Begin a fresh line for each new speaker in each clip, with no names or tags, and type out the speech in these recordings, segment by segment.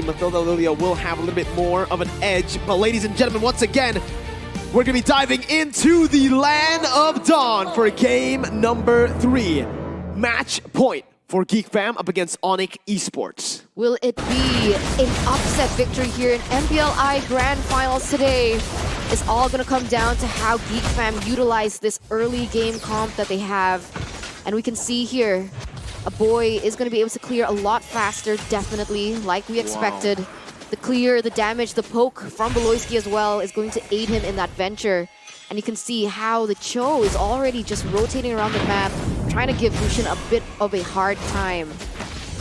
Mathilda Lilia will have a little bit more of an edge. But ladies and gentlemen, once again, we're going to be diving into the Land of Dawn for game number 3. Match point for GEEK Fam up against ONIC Esports.
Will it be an upset victory here in MPLI Grand Finals today? It's all going to come down to how GEEK Fam utilize this early game comp that they have. And we can see here, a boy is going to be able to clear a lot faster, definitely, like we expected. Wow. The clear, the damage, the poke from Beloyski as well is going to aid him in that venture. And you can see how the Cho is already just rotating around the map, trying to give Lucian a bit of a hard time.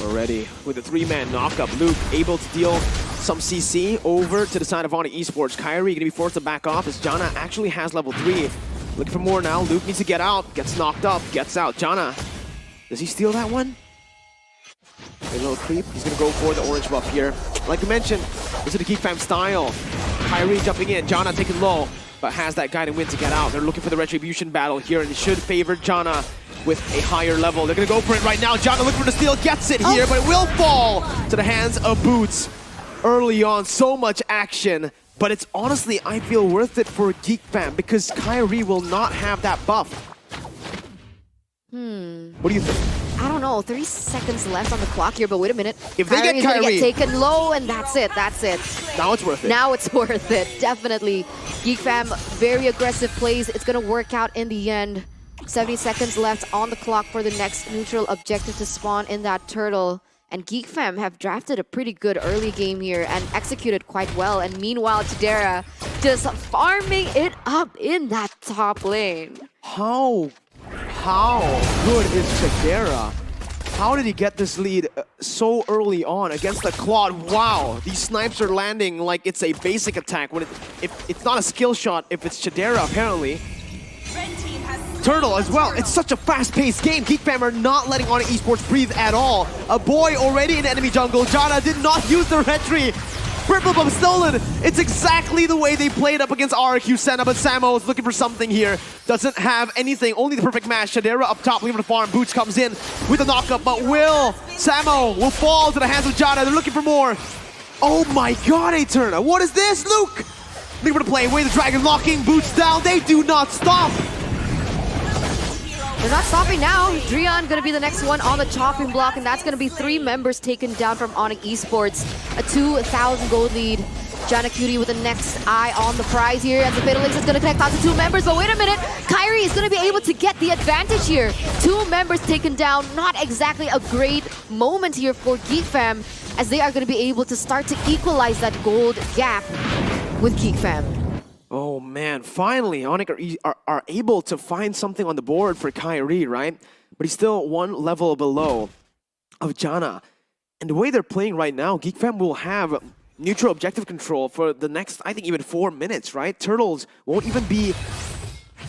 Already with a 3-man knockup, Luke able to deal some CC over to the side of ONIC Esports. Kyrie gonna be forced to back off as Jana actually has level 3. Looking for more now. Luke needs to get out, gets knocked up, gets out. Jana, does he steal that one? A little creep. He's gonna go for the orange buff here. Like we mentioned, this is the GEEK Fam style. Kyrie jumping in, Jana taking low, but has that guiding wind to get out. They're looking for the retribution battle here, and it should favor Jana with a higher level. They're gonna go for it right now. Jana looking for the steal, gets it here, but it will fall to the hands of Boots. Early on, so much action, but it's honestly, I feel, worth it for GEEK Fam because Kyrie will not have that buff. What do you think?
I don't know, 3 seconds left on the clock here, but wait a minute.
If they get Kyrie,
gonna get taken low, and that's it, that's it.
Now it's worth it.
Now it's worth it, definitely. GEEK Fam, very aggressive plays. It's gonna work out in the end. 70 seconds left on the clock for the next neutral objective to spawn in that turtle. And GEEK Fam have drafted a pretty good early game here and executed quite well. And meanwhile, Chidera just farming it up in that top lane.
How good is Chidera? How did he get this lead so early on against the Claude? Wow, these snipes are landing like it's a basic attack. When if it's not a skill shot, if it's Chidera, apparently. Turtle as well. It's such a fast-paced game. GEEK Fam are not letting ONIC Esports breathe at all. A boy already in enemy jungle. Jana did not use the retry. Purple Buff stolen. It's exactly the way they played up against RQ Senna, but Samo is looking for something here. Doesn't have anything, only the perfect match. Chidera up top, leaving the farm. Boots comes in with a knockup, but Samo will fall to the hands of Jana. They're looking for more. Oh my god, Eterna. What is this, Luke? Looking for the play, away the dragon, locking Boots down. They do not stop.
They're not stopping now. Drian gonna be the next one on the chopping block, and that's gonna be 3 members taken down from ONIC Esports. A 2,000 gold lead. Jana Cutie with the next eye on the prize here, as the Fatal Links is gonna connect out to 2 members, but wait a minute, Kyrie is gonna be able to get the advantage here. 2 members taken down, not exactly a great moment here for GEEK Fam, as they are gonna be able to start to equalize that gold gap with GEEK Fam.
Oh man, finally, ONIC are able to find something on the board for Kyrie, right? But he's still 1 level below of Jana. And the way they're playing right now, GEEK Fam will have neutral objective control for the next, I think, even 4 minutes, right? Turtles won't even be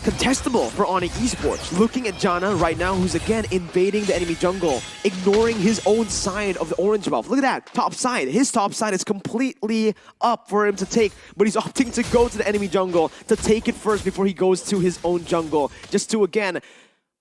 contestable for ONIC Esports. Looking at Jana right now, who's again invading the enemy jungle, ignoring his own side of the orange buff. Look at that, top side. His top side is completely up for him to take, but he's opting to go to the enemy jungle to take it first before he goes to his own jungle, just to again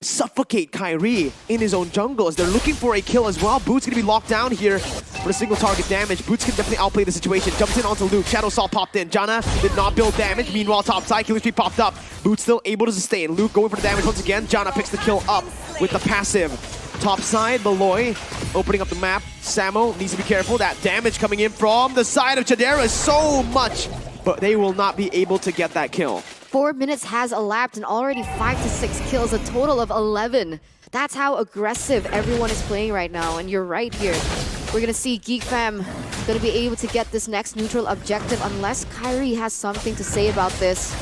suffocate Kyrie in his own jungle as they're looking for a kill as well. Boots gonna be locked down here for a single target damage. Boots can definitely outplay the situation. Jumps in onto Luke. Shadow Salt popped in. Jana did not build damage. Meanwhile, top side, Killer Street popped up. Boots still able to sustain. Luke going for the damage once again. Jana picks the kill up with the passive. Top side, Beloy opening up the map. Samo needs to be careful. That damage coming in from the side of Chidera is so much, but they will not be able to get that kill.
4 minutes has elapsed and already 5 to 6 kills, a total of 11. That's how aggressive everyone is playing right now, and you're right here. We're gonna see GEEK Fam gonna be able to get this next neutral objective unless Kyrie has something to say about this.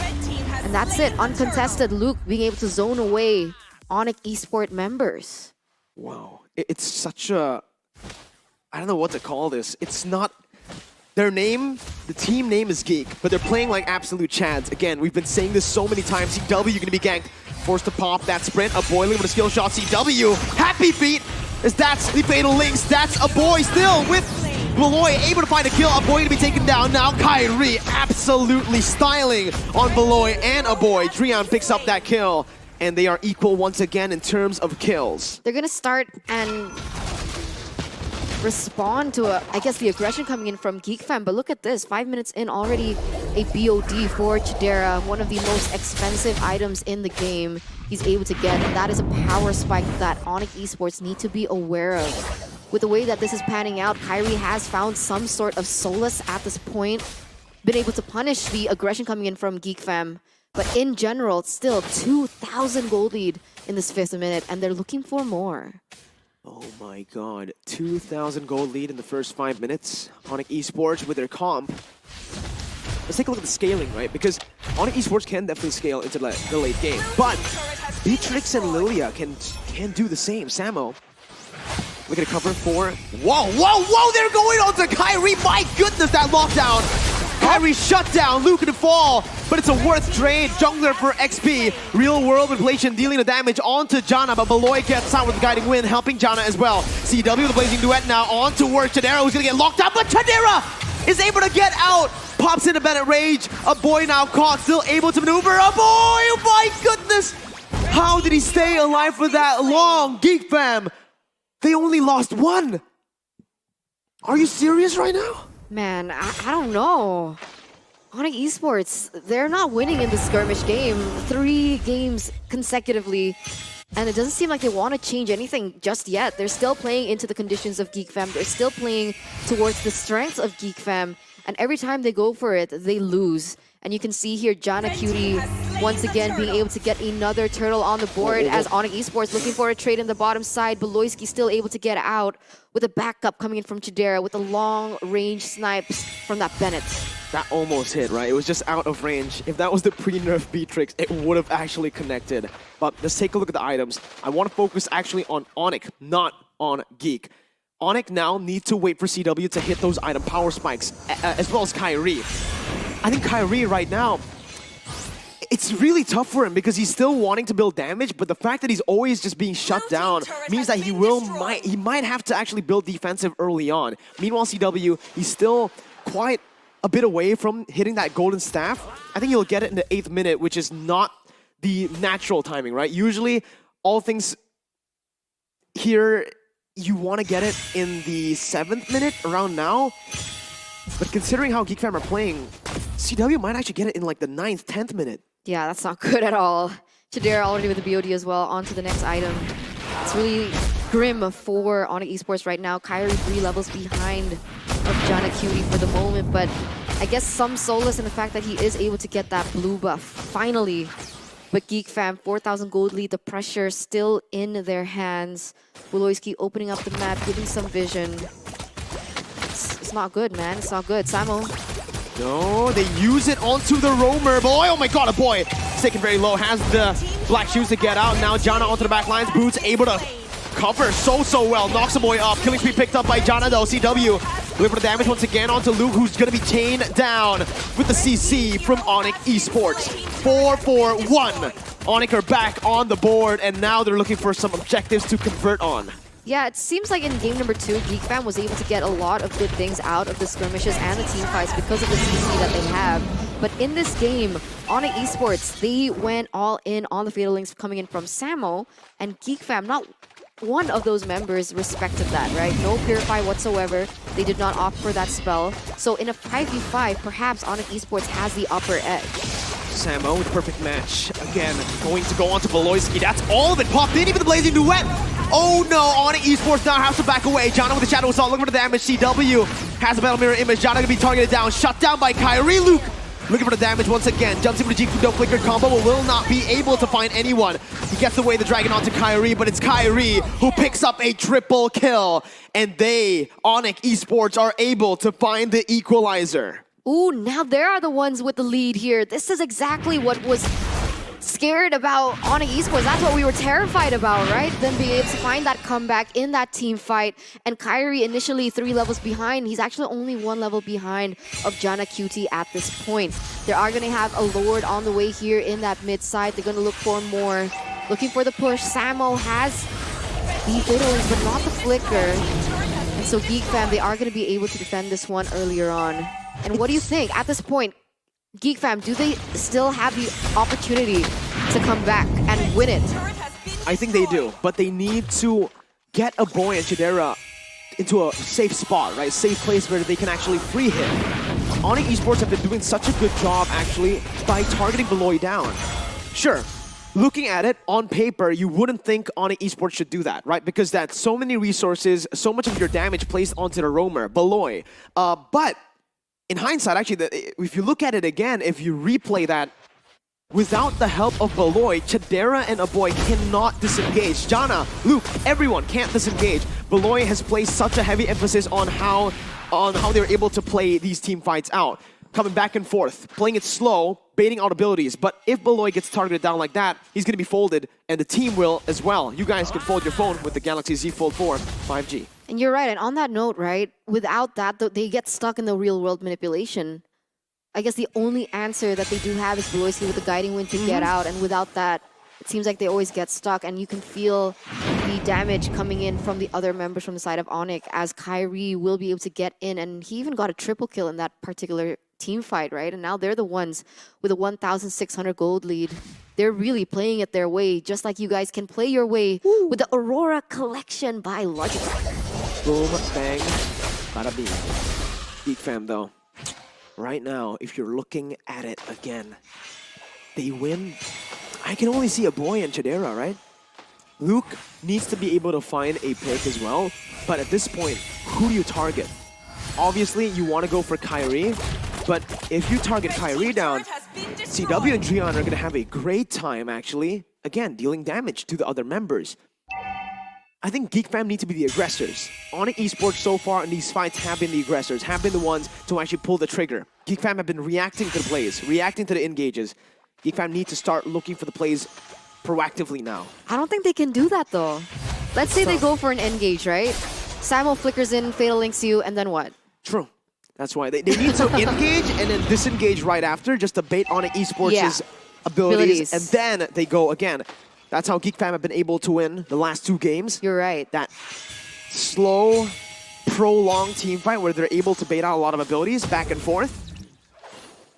And that's it, uncontested. Luke being able to zone away ONIC Esport members.
Wow, it's such a, I don't know what to call this. It's not, their name, the team name is GEEK, but they're playing like absolute chads. Again, we've been saying this so many times. CW gonna be ganked, forced to pop that sprint. A boy with a skill shot. CW, happy feet, as that's the Fatal Links. That's a boy still with Beloy able to find a kill. A boy gonna be taken down now. Kyrie absolutely styling on Beloy and a boy. Drian picks up that kill, and they are equal once again in terms of kills.
They're gonna start and respond to, I guess, the aggression coming in from GEEK Fam. But look at this, 5 minutes in, already a BOD for Chidera, one of the most expensive items in the game he's able to get. And that is a power spike that ONIC Esports need to be aware of. With the way that this is panning out, Kyrie has found some sort of solace at this point, been able to punish the aggression coming in from GEEK Fam. But in general, it's still 2,000 gold lead in this 5th minute, and they're looking for more.
Oh my god, 2,000 gold lead in the first 5 minutes. ONIC Esports with their comp. Let's take a look at the scaling, right? Because ONIC Esports can definitely scale into the late game. But Beatrix and Lilia can do the same. Samo, we're gonna cover for... Whoa, whoa, whoa! They're going on to Kyrie! My goodness, that lockdown! Kyrie shut down, Luke to fall, but it's a worth trade. Jungler for XP. Real world manipulation dealing the damage onto Janna, but Beloy gets out with the guiding wind, helping Janna as well. CW, the blazing duet now on to work. Chidera, who's gonna get locked out, but Chidera is able to get out. Pops into Bennett Rage. A boy now caught, still able to maneuver. A boy, oh my goodness! How did he stay alive for that long? GEEK Fam, they only lost one. Are you serious right now?
Man, I don't know. ONIC Esports, they're not winning in this skirmish game. 3 games consecutively. And it doesn't seem like they want to change anything just yet. They're still playing into the conditions of GEEK Fam. They're still playing towards the strengths of GEEK Fam. And every time they go for it, they lose. And you can see here, Janna Cutie once again being able to get another turtle on the board as ONIC Esports looking for a trade in the bottom side. Beloyski still able to get out with a backup coming in from Chidera with a long-range snipes from that Bennett.
That almost hit, right? It was just out of range. If that was the pre-nerf Beatrix, it would have actually connected. But let's take a look at the items. I want to focus actually on ONIC, not on GEEK. ONIC now need to wait for CW to hit those item power spikes, as well as Kyrie. I think Kyrie right now, it's really tough for him because he's still wanting to build damage, but the fact that he's always just being shut down means that he might have to actually build defensive early on. Meanwhile, CW, he's still quite a bit away from hitting that golden staff. I think he'll get it in the 8th minute, which is not the natural timing, right? Usually, all things here, you want to get it in the 7th minute, around now. But considering how GEEK Fam are playing, CW might actually get it in like the 9th, 10th minute.
Yeah, that's not good at all. Chidera already with the BOD as well, on to the next item. It's really grim for ONIC Esports right now. Kyrie 3 levels behind of Janna Cutie for the moment, but I guess some solace in the fact that he is able to get that blue buff, finally. But GEEK Fam, 4,000 gold lead, the pressure still in their hands. Beloyski opening up the map, giving some vision. It's not good, man. It's not good. Samo.
No, they use it onto the roamer. Boy, oh my god, a boy. It's taken very low, has the black shoes to get out. Now Janna onto the back lines. Boots able to cover so well. Knocks a boy up. Killing spree picked up by Janna though. CW looking for the damage once again onto Luke, who's going to be chained down with the CC from ONIC Esports. 4-4-1. ONIC are back on the board, and now they're looking for some objectives to convert on.
Yeah, it seems like in game number 2, GEEK Fam was able to get a lot of good things out of the skirmishes and the team fights because of the CC that they have. But in this game, ONIC Esports, they went all in on the Fatal Links coming in from Samo, and GEEK Fam, not one of those members respected that, right? No Purify whatsoever. They did not opt for that spell. So in a 5v5, perhaps ONIC Esports has the upper edge.
Samo with perfect match. Again, going to go on to Beloyski. That's all of it. Popped in, even the blazing duet. Oh no, ONIC Esports now has to back away. Janna with the Shadow Assault, looking for the damage. CW has a Battle Mirror image. Janna gonna be targeted down. Shut down by Kyrie. Luke looking for the damage once again. Jumps into the GEEK no flicker combo, but will not be able to find anyone. He gets away the dragon onto Kyrie, but it's Kyrie who picks up a triple kill. And they, ONIC Esports, are able to find the equalizer.
Ooh, now they are the ones with the lead here. This is exactly what was scared about ONIC Esports. That's what we were terrified about, right? Them being able to find that comeback in that team fight. And Kyrie initially 3 levels behind. He's actually only 1 level behind of Janna Cutie at this point. They are going to have a Lord on the way here in that mid side. They're going to look for more. Looking for the push. Samo has the Fatalings, but not the flicker. And so GEEK Fam, they are going to be able to defend this one earlier on. And what do you think? At this point, GEEK Fam, do they still have the opportunity to come back and win it?
I think they do, but they need to get a boy and Chidera into a safe spot, right? Safe place where they can actually free hit. ONIC Esports have been doing such a good job, actually, by targeting Beloy down. Sure, looking at it, on paper, you wouldn't think ONIC Esports should do that, right? Because that's so many resources, so much of your damage placed onto the roamer, Beloy. But in hindsight, actually, if you look at it again, if you replay that, without the help of Beloy, Chidera and Aboy cannot disengage. Jana, Luke, everyone can't disengage. Beloy has placed such a heavy emphasis on how they're able to play these team fights out. Coming back and forth, playing it slow, baiting out abilities. But if Beloy gets targeted down like that, he's going to be folded, and the team will as well. You guys can fold your phone with the Galaxy Z Fold 4 5G.
And you're right, and on that note, right, without that, they get stuck in the real-world manipulation. I guess the only answer that they do have is Beloyski with the guiding wind to get out, and without that, it seems like they always get stuck, and you can feel the damage coming in from the other members from the side of ONIC as Kyrie will be able to get in, and he even got a triple kill in that particular team fight, right? And now they're the ones with a 1,600 gold lead. They're really playing it their way, just like you guys can play your way with the Aurora Collection by Logitech.
Boom, bang, bada bing. GEEK fam though. Right now, if you're looking at it again, they win. I can only see Aboy and Chidera, right? Luke needs to be able to find a pick as well, but at this point, who do you target? Obviously, you want to go for Kyrie, but if you target Kyrie down, CW and Drion are going to have a great time, actually, again, dealing damage to the other members. I think GEEK fam need to be the aggressors. ONIC Esports so far in these fights have been the aggressors, have been the ones to actually pull the trigger. GEEK fam have been reacting to the plays, reacting to the engages. GEEK fam need to start looking for the plays proactively now.
I don't think they can do that though. Let's say they go for an engage, right? Samo flickers in, Fatal Links you, and then what?
True. That's why they need to engage and then disengage right after just to bait ONIC Esports' abilities, and then they go again. That's how GEEK fam have been able to win the last 2 games.
You're right.
That slow, prolonged team fight where they're able to bait out a lot of abilities back and forth.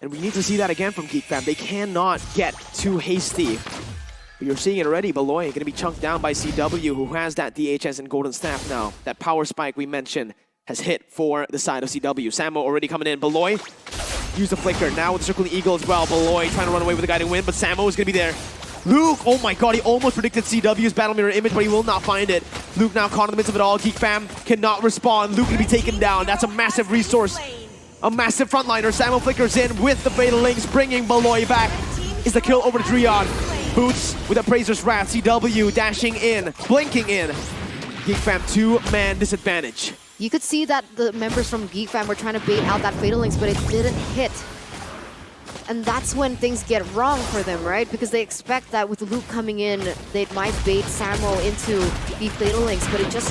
And we need to see that again from GEEK fam. They cannot get too hasty. But you're seeing it already. Beloy going to be chunked down by CW, who has that DHS and Golden Staff now. That power spike we mentioned has hit for the side of CW. Samo already coming in. Beloy use the flicker. Now with the Circling Eagle as well. Beloy trying to run away with the guiding wind, but Samo is going to be there. Luke, oh my god, he almost predicted CW's battle mirror image, but he will not find it. Luke now caught in the midst of it all. GEEK fam cannot respond. Luke can be taken down. That's a massive resource. A massive frontliner. Samo flickers in with the Fatal Links, bringing Beloy back. Is the kill over to Drion. Boots with Appraiser's Wrath. CW dashing in, blinking in. GEEK fam 2-man disadvantage.
You could see that the members from GEEK fam were trying to bait out that Fatal Links, but it didn't hit. And that's when things get wrong for them, right? Because they expect that with Luke coming in, they might bait Samo into the Fatal Links, but it just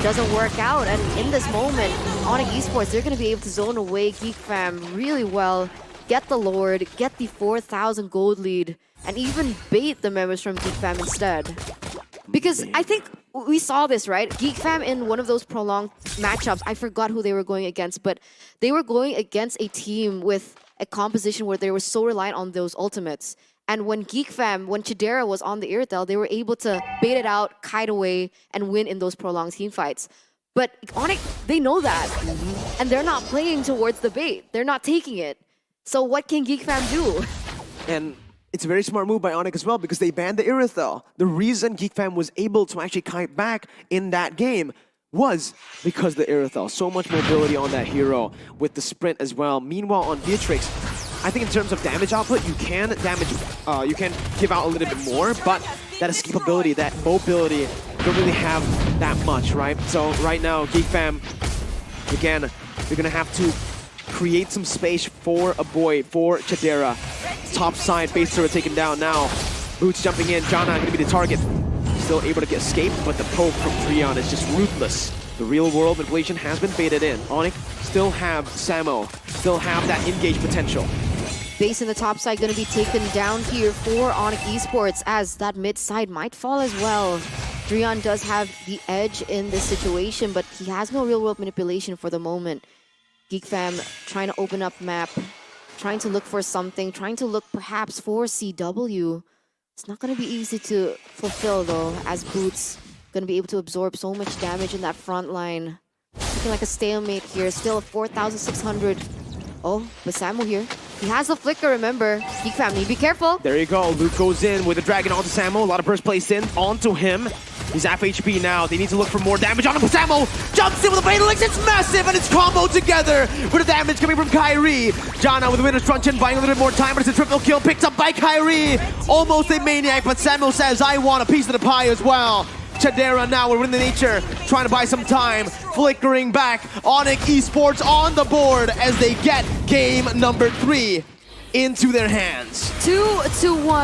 doesn't work out. And in this moment, ONIC Esports, they're going to be able to zone away GEEK fam really well, get the Lord, get the 4,000 gold lead, and even bait the members from GEEK fam instead. Because I think we saw this, right? GEEK fam in one of those prolonged matchups, I forgot who they were going against, but they were going against a team with a composition where they were so reliant on those ultimates. And when GEEK fam, when Chidera was on the Irithel, they were able to bait it out, kite away, and win in those prolonged team fights. But ONIC, they know that. And they're not playing towards the bait. They're not taking it. So what can GEEK fam do?
And it's a very smart move by ONIC as well because they banned the Irithel. The reason GEEK fam was able to actually kite back in that game was because the Irithel. So much mobility on that hero with the sprint as well. Meanwhile, on Beatrix, I think in terms of damage output, you can give out a little bit more, but that escapability, that mobility, don't really have that much, right? So right now, GEEK fam, again, you're gonna have to create some space for Aboy, for Chidera. Top side, base turret taken down now. Boots jumping in, Jana gonna be the target. Still able to get escape, but the poke from Drion is just ruthless. The real world manipulation has been baited in. ONIC still have Samo, still have that engage potential.
Base in the top side going to be taken down here for ONIC Esports as that mid side might fall as well. Drion does have the edge in this situation, but he has no real world manipulation for the moment. GEEK fam trying to open up map, trying to look for something, trying to look perhaps for CW. It's not going to be easy to fulfill though, as Boots going to be able to absorb so much damage in that front line. looking like a stalemate here. Still 4,600. Oh, but Samu here. He has the flicker, remember. GEEK family, be careful.
There you go. Luke goes in with the dragon onto Samu. A lot of burst placed in onto him. He's half HP now. They need to look for more damage on him. Samu jumps in with a Blade Elixir. It's massive, and it's comboed together with the damage coming from Kyrie. Janna with the Winner's Truncheon buying a little bit more time, but it's a triple kill picked up by Kyrie. Almost a maniac, but Samu says, I want a piece of the pie as well. Chadera now with the nature, trying to buy some time, flickering back. ONIC Esports on the board as they get game number 3 into their hands.
2-1.